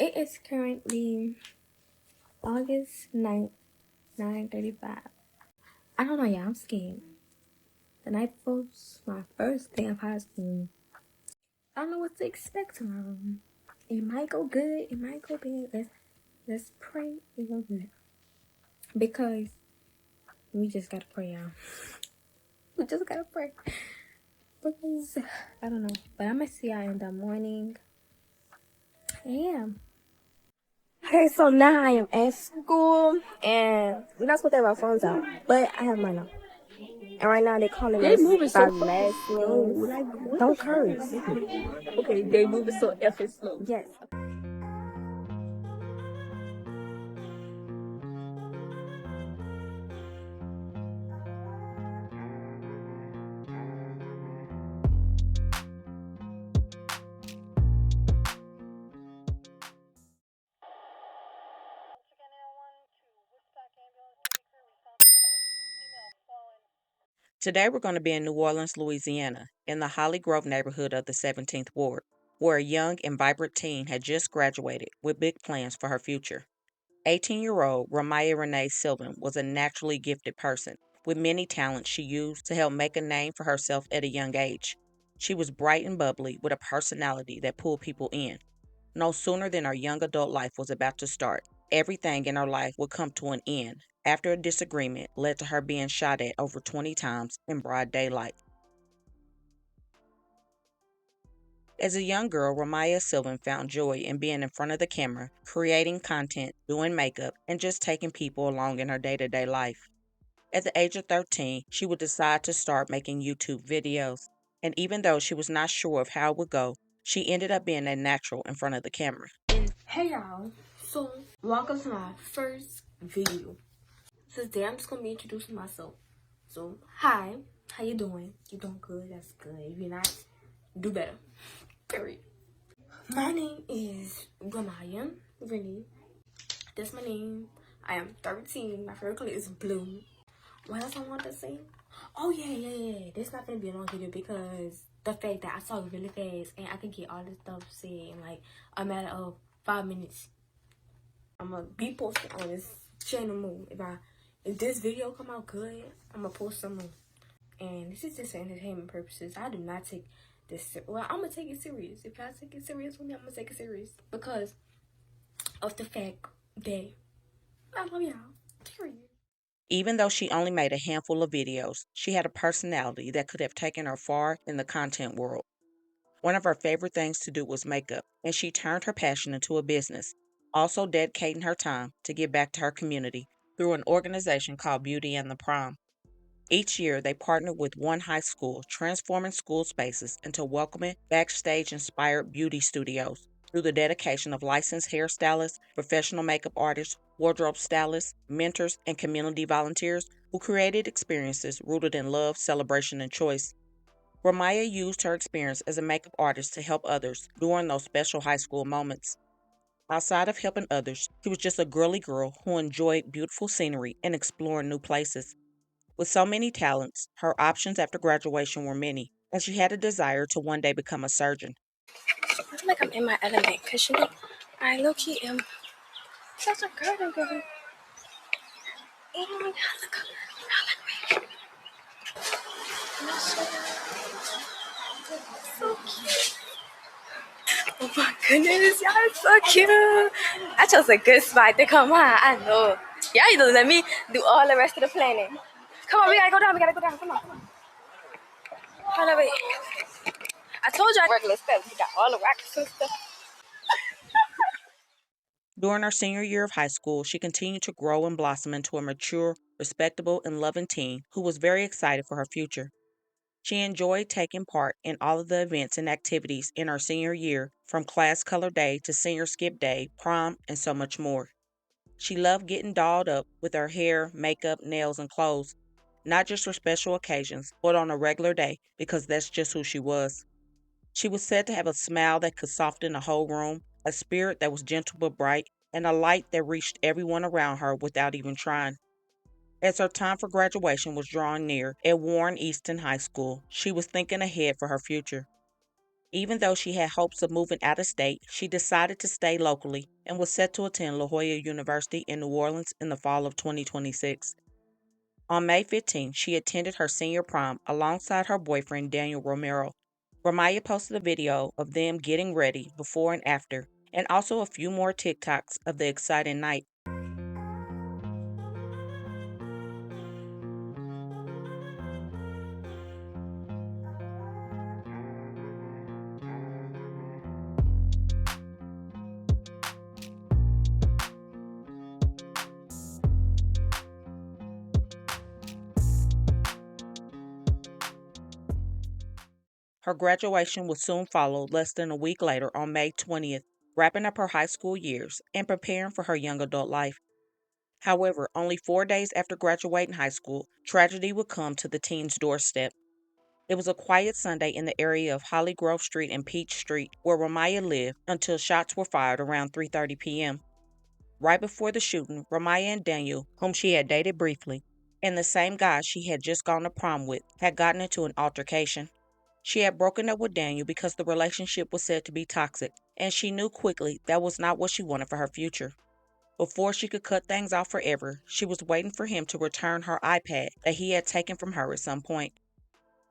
It is currently August 9th, 9:35. I don't know, y'all. I'm scared. The night before my first day of high school. I don't know what to expect tomorrow. It might go good. It might go bad. Let's pray it go good. Because we just gotta pray, y'all. We just gotta pray. Because I don't know. But I'm gonna see y'all in the morning. Yeah. Okay, so now I am at school and we're not supposed to have our phones out, but I have mine on. And right now they're calling us by last names. Don't curse. Okay, they moving so effing slow. Yes. Today we're going to be in New Orleans, Louisiana, in the Holly Grove neighborhood of the 17th Ward, where a young and vibrant teen had just graduated with big plans for her future. 18-year-old Ra'Mya Rene Silvan was a naturally gifted person with many talents she used to help make a name for herself at a young age. She was bright and bubbly with a personality that pulled people in. No sooner than her young adult life was about to start, everything in her life would come to an end after a disagreement led to her being shot at over 20 times in broad daylight. As a young girl, Ra'Mya Silvan found joy in being in front of the camera, creating content, doing makeup, and just taking people along in her day-to-day life. At the age of 13, she would decide to start making YouTube videos, and even though she was not sure of how it would go, she ended up being a natural in front of the camera. Hey y'all, so welcome to my first video. Today I'm just gonna be introducing myself. So hi, how you doing? You doing good? That's good. If you're not, do better. Period. My name is Ra'Mya Rene. That's my name. I am 13. My favorite color is blue. What else I want to say? Oh yeah. This not gonna be a long video because the fact that I talk really fast and I can get all this stuff said in like a matter of 5 minutes. I'm gonna be posting on this channel more. If this video come out good, I'm gonna post some more. And this is just for entertainment purposes. I do not take this. Well, I'm gonna take it serious. If I take it serious with me, I'm gonna take it serious because of the fact that I love y'all. Period. Even though she only made a handful of videos, she had a personality that could have taken her far in the content world. One of her favorite things to do was makeup, and she turned her passion into a business, also dedicating her time to give back to her community through an organization called Beauty and the Prom. Each year, they partnered with one high school, transforming school spaces into welcoming, backstage-inspired beauty studios through the dedication of licensed hairstylists, professional makeup artists, wardrobe stylists, mentors, and community volunteers who created experiences rooted in love, celebration, and choice. Ra'Mya used her experience as a makeup artist to help others during those special high school moments. Outside of helping others, she was just a girly girl who enjoyed beautiful scenery and exploring new places. With so many talents, her options after graduation were many, and she had a desire to one day become a surgeon. I feel like I'm in my element because you know, I low key am such a girl. Oh my god, look. So cute. Oh my goodness, y'all are so cute. I chose a good spot to come on. I know. Y'all need to let me do all the rest of the planning. Come on, we gotta go down. Come on. Hold on, wait. I told you I regular steps. We got all the racks and stuff. During her senior year of high school, she continued to grow and blossom into a mature, respectable, and loving teen who was very excited for her future. She enjoyed taking part in all of the events and activities in her senior year, from class color day to senior skip day, prom, and so much more. She loved getting dolled up with her hair, makeup, nails, and clothes, not just for special occasions, but on a regular day because that's just who she was. She was said to have a smile that could soften the whole room, a spirit that was gentle but bright, and a light that reached everyone around her without even trying. As her time for graduation was drawing near at Warren Easton High School, she was thinking ahead for her future. Even though she had hopes of moving out of state, she decided to stay locally and was set to attend La Jolla University in New Orleans in the fall of 2026. On May 15, she attended her senior prom alongside her boyfriend Daniel Romero. Ra'Mya posted a video of them getting ready before and after, and also a few more TikToks of the exciting night. Her graduation would soon follow less than a week later on May 20th, wrapping up her high school years and preparing for her young adult life. However, only 4 days after graduating high school, tragedy would come to the teen's doorstep. It was a quiet Sunday in the area of Holly Grove Street and Peach Street, where Ra'Mya lived, until shots were fired around 3:30 p.m. Right before the shooting, Ra'Mya and Daniel, whom she had dated briefly, and the same guy she had just gone to prom with, had gotten into an altercation. She had broken up with Daniel because the relationship was said to be toxic, and she knew quickly that was not what she wanted for her future. Before she could cut things off forever, she was waiting for him to return her iPad that he had taken from her at some point.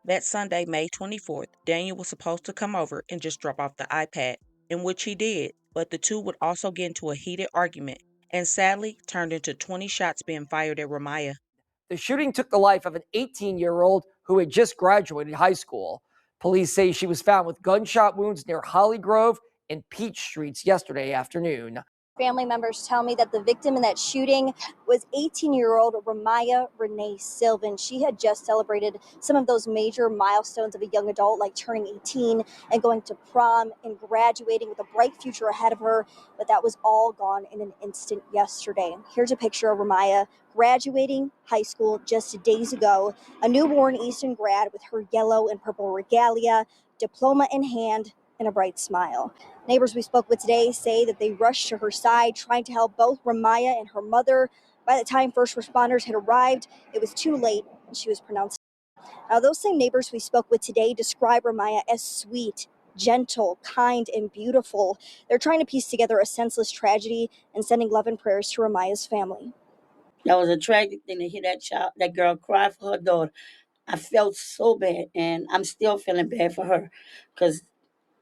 That Sunday, May 24th, Daniel was supposed to come over and just drop off the iPad, in which he did, but the two would also get into a heated argument and sadly turned into 20 shots being fired at Ra'Mya. The shooting took the life of an 18-year-old who had just graduated high school. Police say she was found with gunshot wounds near Holly Grove and Peach Streets yesterday afternoon. Family members tell me that the victim in that shooting was 18-year-old Ra'Mya Rene Silvan. She had just celebrated some of those major milestones of a young adult, like turning 18 and going to prom and graduating with a bright future ahead of her. But that was all gone in an instant yesterday. Here's a picture of Ra'Mya graduating high school just days ago, a newborn Easton grad with her yellow and purple regalia, diploma in hand, and a bright smile. Neighbors we spoke with today say that they rushed to her side, trying to help both Ra'Mya and her mother. By the time first responders had arrived, it was too late, and she was pronounced. Now, those same neighbors we spoke with today describe Ra'Mya as sweet, gentle, kind, and beautiful. They're trying to piece together a senseless tragedy and sending love and prayers to Ra'Mya's family. That was a tragic thing to hear that girl cry for her daughter. I felt so bad, and I'm still feeling bad for her because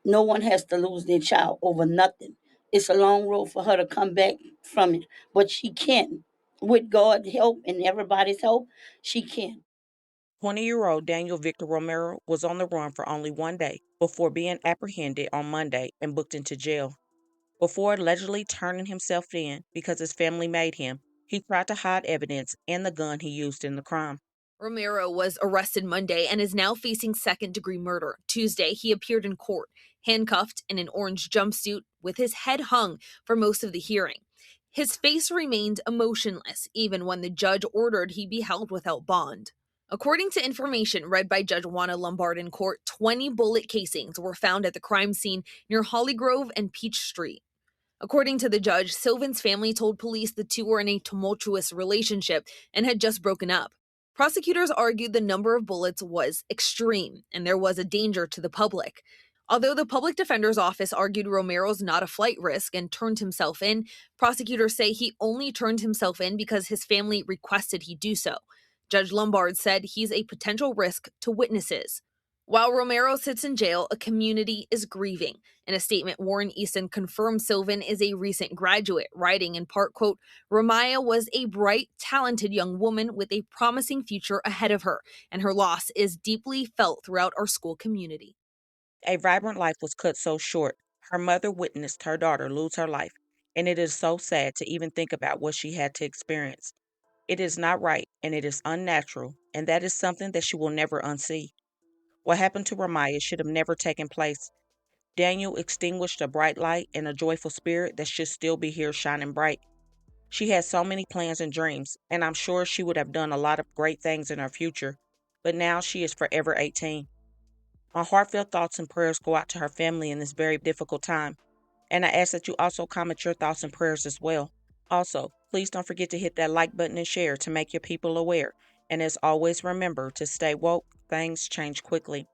no one has to lose their child over nothing. It's a long road for her to come back from it, but she can. With God's help and everybody's help, she can. 20-year-old Daniel Victor Romero was on the run for only 1 day before being apprehended on Monday and booked into jail. Before allegedly turning himself in because his family made him, he tried to hide evidence and the gun he used in the crime. Romero was arrested Monday and is now facing second-degree murder. Tuesday, he appeared in court, handcuffed in an orange jumpsuit with his head hung for most of the hearing. His face remained emotionless, even when the judge ordered he be held without bond. According to information read by Judge Juana Lombard in court, 20 bullet casings were found at the crime scene near Holly Grove and Peach Street. According to the judge, Silvan's family told police the two were in a tumultuous relationship and had just broken up. Prosecutors argued the number of bullets was extreme and there was a danger to the public. Although the public defender's office argued Romero's not a flight risk and turned himself in, prosecutors say he only turned himself in because his family requested he do so. Judge Lombard said he's a potential risk to witnesses. While Romero sits in jail, a community is grieving. In a statement, Warren Easton confirmed Silvan is a recent graduate, writing in part, quote, Ra'Mya was a bright, talented young woman with a promising future ahead of her, and her loss is deeply felt throughout our school community. A vibrant life was cut so short. Her mother witnessed her daughter lose her life, and it is so sad to even think about what she had to experience. It is not right, and it is unnatural, and that is something that she will never unsee. What happened to Ra'Mya should have never taken place. Daniel extinguished a bright light and a joyful spirit that should still be here shining bright. She had so many plans and dreams, and I'm sure she would have done a lot of great things in her future, but now she is forever 18. My heartfelt thoughts and prayers go out to her family in this very difficult time, and I ask that you also comment your thoughts and prayers as well. Also, please don't forget to hit that like button and share to make your people aware, and as always, remember to stay woke. Things change quickly.